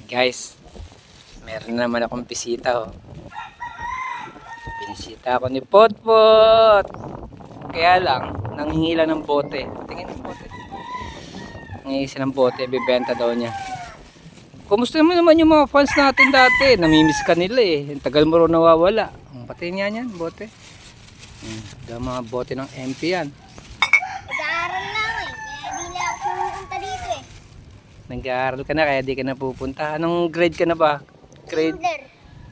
Guys, meron naman akong bisita. Binisita ako ni Potpot. Kaya lang, nanghingi lang ng bote. Tingin ng bote. Nanghingi siya ng bote, bibenta daw niya. Kumusta naman yung mga fans natin dati? Namimiss ka nila eh. Ang tagal mo rin nawawala. Pati niya yan, bote. Daw mga bote ng MP yan. Nag-aaral lang eh. Kaya di na ako pumunta dito eh. Nag-aaral ka na kaya di ka na pupunta. Anong grade ka na ba? Grade? Kinder.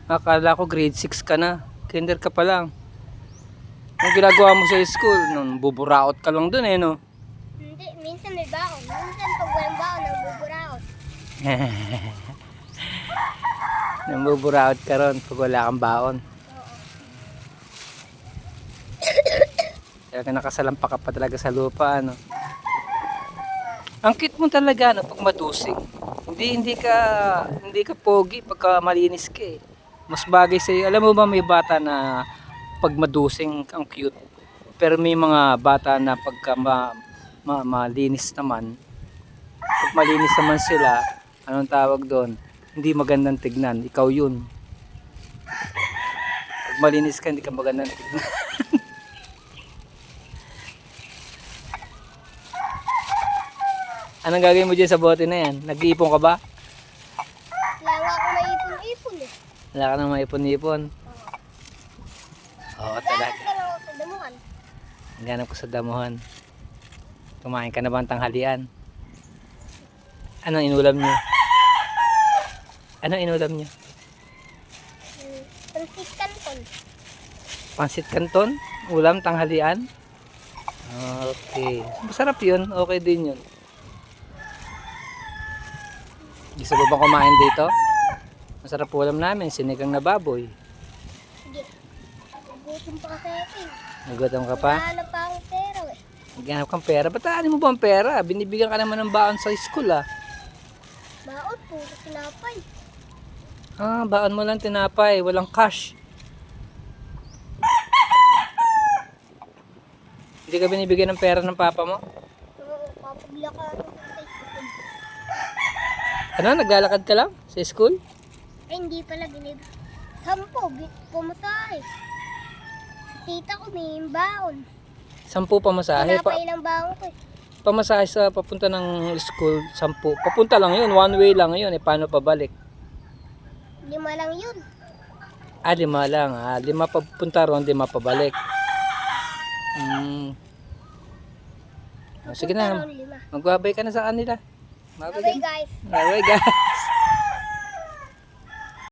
Akala ko grade 6 ka na. Kinder ka pa lang. Anong ginagawa mo sa school? Nung buburaot ka lang dun eh, no? Hindi, minsan may baon. Minsan pag walang baon, nagbuburaot. Nambuburaot ka ron pag wala kang baon. Talaga nakasalampa ka pa talaga sa lupa, ano? Ang cute mo talaga, no, pag madusing. Hindi ka pogi pagka malinis ka eh. Mas bagay sa'yo. Alam mo ba may bata na pag madusing ang cute. Pero may mga bata na pagka malinis naman, pag malinis naman sila, anong tawag doon? Hindi magandang tignan. Ikaw yun. Pag malinis ka, hindi ka magandang tignan. Anong gagawin mo dyan sa bote na yan? Nag-iipon ka ba? Wala nga ako maipon-ipon eh. Wala ka nang maipon-ipon. Oo, talaga. Ganap ka lang ako sa damuhan. Ganap ko sa damuhan. Kumain ka na ba ang tanghalian? Anong inulam niyo? Anong inulam niyo? Pansit kanton. Pansit canton? Ulam tanghalian? Okay. Masarap yun. Okay din yun. Gusto mo bang kumain dito? Masarap ulam namin. Sinigang na baboy. Sige. Nagutom pa kasi ako eh. Nagutom ka pa? Wala pa akong pera eh. Naghanap kang pera. Ba't aanin mo ba ang pera? Binibigyan ka naman ng baon sa school ah. Baot po sa tinapay. Ah, baon mo lang tinapay. Walang cash. Hindi ka binibigyan ng pera ng papa mo? Oo, papagla ka ako sa school. Ano? Naglalakad ka lang sa school? Ay, hindi pala binib. 10, pumasahe. Si tita ko may baon. 10 pamasahe. Tinapay ng baon ko eh. Pamasahe sa papunta ng school, 10. Papunta lang yun. One way lang yun. Paano pabalik? 5 lang yun. 5 lang. 5 papunta ron, 5 pabalik. Sige Punta na. ron 5. Magbabay ka na sa kanila. Bye guys. Bye guys.